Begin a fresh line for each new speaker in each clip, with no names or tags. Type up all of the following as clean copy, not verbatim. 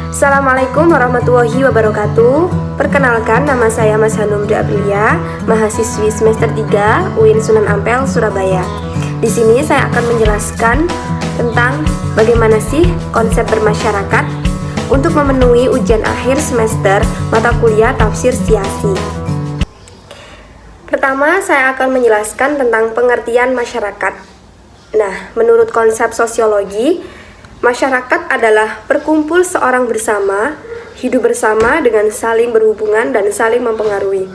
Assalamualaikum warahmatullahi wabarakatuh. Perkenalkan, nama saya Mas Hanum Aprilia, mahasiswi semester 3 UIN Sunan Ampel, Surabaya. Di sini saya akan menjelaskan tentang bagaimana sih konsep bermasyarakat untuk memenuhi ujian akhir semester mata kuliah Tafsir Syiasi. Pertama, saya akan menjelaskan tentang pengertian masyarakat. Nah, menurut konsep sosiologi, masyarakat adalah perkumpul seorang bersama, hidup bersama dengan saling berhubungan dan saling mempengaruhi.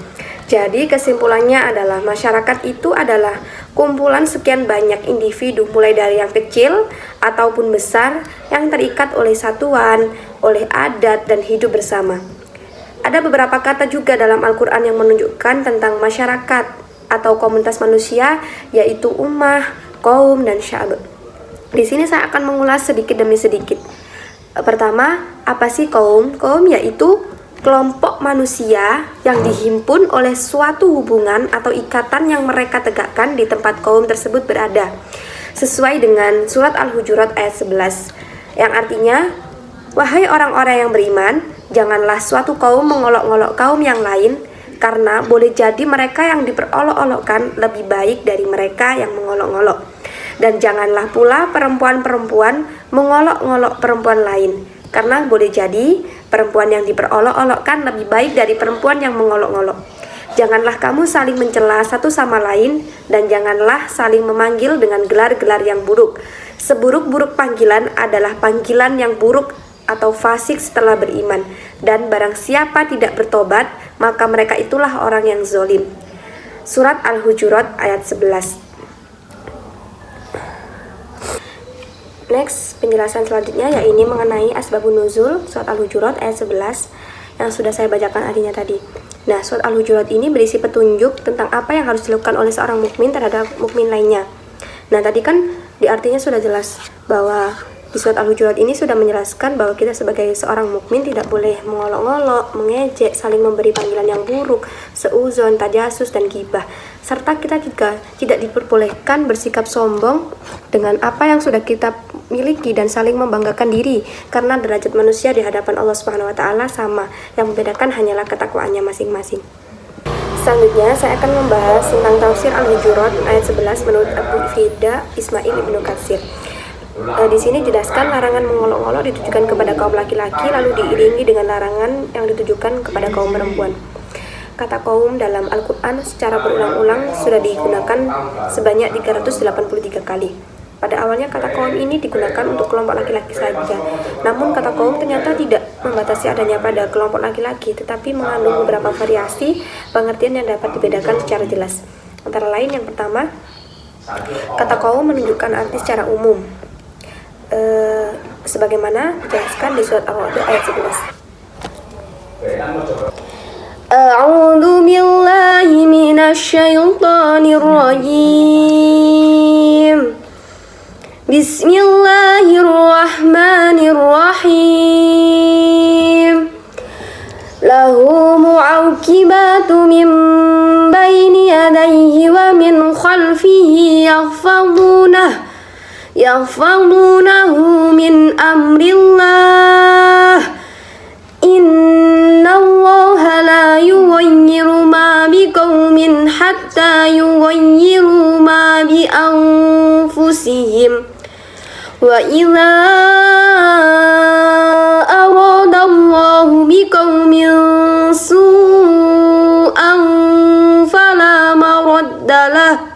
Jadi kesimpulannya adalah masyarakat itu adalah kumpulan sekian banyak individu mulai dari yang kecil ataupun besar yang terikat oleh satuan, oleh adat dan hidup bersama. Ada beberapa kata juga dalam Al-Quran yang menunjukkan tentang masyarakat atau komunitas manusia, yaitu ummah, kaum, dan sya'ab. Di sini saya akan mengulas sedikit demi sedikit. Pertama, apa sih kaum? Kaum yaitu kelompok manusia yang dihimpun oleh suatu hubungan atau ikatan yang mereka tegakkan di tempat kaum tersebut berada. Sesuai dengan surat Al-Hujurat ayat 11, yang artinya, wahai orang-orang yang beriman, janganlah suatu kaum mengolok-olok kaum yang lain, karena boleh jadi mereka yang diperolok-olokkan lebih baik dari mereka yang mengolok-olok. Dan janganlah pula perempuan-perempuan mengolok-olok perempuan lain, karena boleh jadi perempuan yang diperolok-olokkan lebih baik dari perempuan yang mengolok-olok. Janganlah kamu saling mencela satu sama lain, dan janganlah saling memanggil dengan gelar-gelar yang buruk. Seburuk-buruk panggilan adalah panggilan yang buruk atau fasik setelah beriman, dan barang siapa tidak bertobat, maka mereka itulah orang yang zalim. Surat Al-Hujurat ayat 11. Next, penjelasan selanjutnya yaitu mengenai asbabun nuzul surat Al-Hujurat ayat 11 yang sudah saya bacakan artinya tadi. Nah, surat Al-Hujurat ini berisi petunjuk tentang apa yang harus dilakukan oleh seorang mukmin terhadap mukmin lainnya. Nah, tadi kan di artinya sudah jelas bahwa di surat Al-Hujurat ini sudah menjelaskan bahwa kita sebagai seorang mukmin tidak boleh mengolok-olok, mengejek, saling memberi panggilan yang buruk, seuzon, tajasus, dan ghibah. Serta kita juga tidak diperbolehkan bersikap sombong dengan apa yang sudah kita miliki dan saling membanggakan diri, karena derajat manusia di hadapan Allah Subhanahu wa taala sama, yang membedakan hanyalah ketakwaannya masing-masing. Selanjutnya saya akan membahas tentang tafsir Al-Hujurat ayat 11 menurut Abu Fida Ismail Ibnu Katsir. Di sini dijelaskan larangan mengolok-olok ditujukan kepada kaum laki-laki, lalu diiringi dengan larangan yang ditujukan kepada kaum perempuan. Kata kaum dalam Al-Quran secara berulang-ulang sudah digunakan sebanyak 383 kali. Pada awalnya kata kaum ini digunakan untuk kelompok laki-laki saja. Namun kata kaum ternyata tidak membatasi adanya pada kelompok laki-laki, tetapi mengandung beberapa variasi pengertian yang dapat dibedakan secara jelas. Antara lain, yang pertama, kata kaum menunjukkan arti secara umum, sebagaimana dijelaskan di surat Al-Waqiah ayat 11. A'udzu billahi minasyaitonir rajim. Bismillahirrahmanirrahim. Lahu mu'aqibatu min baini yadayhi wa min khalfihi yahfazunahu min amrillah. Innallaha la yughayyiru ma biqaumin hatta yughayyiru ma bi anfusihim. Wa idza aradallahu biqaumin su'an fala maraddalah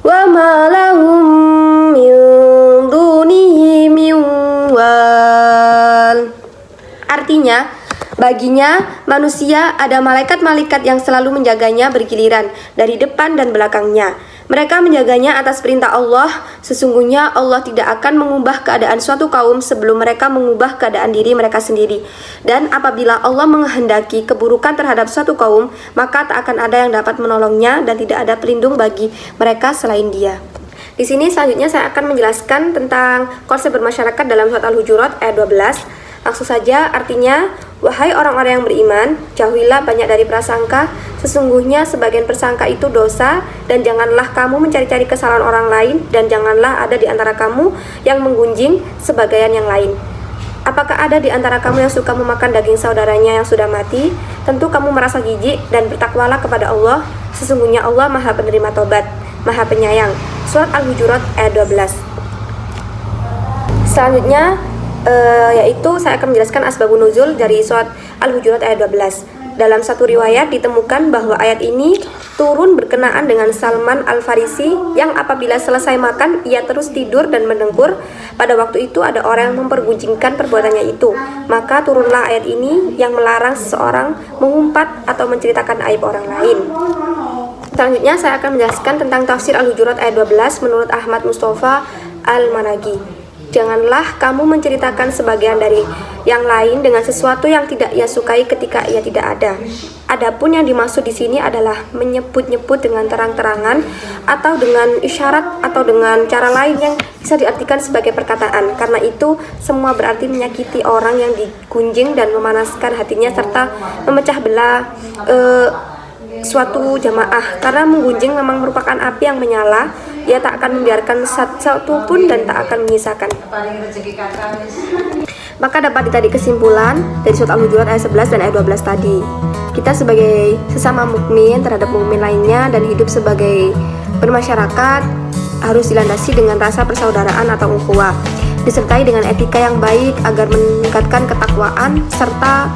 wa ma lahum min dunihi min wal. Artinya, baginya manusia ada malaikat-malaikat yang selalu menjaganya bergiliran dari depan dan belakangnya. Mereka menjaganya atas perintah Allah. Sesungguhnya Allah tidak akan mengubah keadaan suatu kaum sebelum mereka mengubah keadaan diri mereka sendiri. Dan apabila Allah menghendaki keburukan terhadap suatu kaum, maka tak akan ada yang dapat menolongnya dan tidak ada pelindung bagi mereka selain Dia. Di sini selanjutnya saya akan menjelaskan tentang konsep bermasyarakat dalam surat Al-Hujurat ayat 12. Langsung saja artinya, wahai orang-orang yang beriman, jauhilah banyak dari prasangka, sesungguhnya sebagian prasangka itu dosa, dan janganlah kamu mencari-cari kesalahan orang lain, dan janganlah ada di antara kamu yang menggunjing sebagian yang lain. Apakah ada di antara kamu yang suka memakan daging saudaranya yang sudah mati? Tentu kamu merasa jijik dan bertakwalah kepada Allah. Sesungguhnya Allah Maha Penerima Tobat, Maha Penyayang. Surat Al-Hujurat ayat 12. Selanjutnya yaitu saya akan menjelaskan asbabun nuzul dari surat Al-Hujurat ayat 12. Dalam satu riwayat ditemukan bahwa ayat ini turun berkenaan dengan Salman Al-Farisi yang apabila selesai makan ia terus tidur dan mendengkur. Pada waktu itu ada orang yang mempergunjingkan perbuatannya itu. Maka turunlah ayat ini yang melarang seseorang mengumpat atau menceritakan aib orang lain. Selanjutnya saya akan menjelaskan tentang tafsir Al-Hujurat ayat 12 menurut Ahmad Mustafa Al-Managi. Janganlah kamu menceritakan sebagian dari yang lain dengan sesuatu yang tidak ia sukai ketika ia tidak ada. Adapun yang dimaksud di sini adalah menyebut-nyebut dengan terang-terangan atau dengan isyarat atau dengan cara lain yang bisa diartikan sebagai perkataan. Karena itu semua berarti menyakiti orang yang digunjing dan memanaskan hatinya serta memecah belah suatu jamaah. Karena menggunjing memang merupakan api yang menyala. Ia tak akan membiarkan satu pun dan tak akan menyisakan. Maka dapat ditarik kesimpulan dari surat Al-Hujurat ayat 11 dan ayat 12 tadi. Kita sebagai sesama mukmin terhadap mukmin lainnya dan hidup sebagai bermasyarakat harus dilandasi dengan rasa persaudaraan atau ukhuwah, disertai dengan etika yang baik agar meningkatkan ketakwaan serta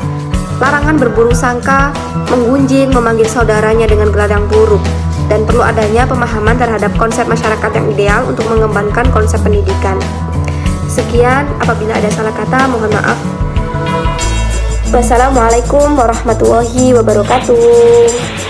larangan berburuk sangka, menggunjing, memanggil saudaranya dengan gelar yang buruk. Dan perlu adanya pemahaman terhadap konsep masyarakat yang ideal untuk mengembangkan konsep pendidikan. Sekian, apabila ada salah kata mohon maaf. Wassalamualaikum warahmatullahi wabarakatuh.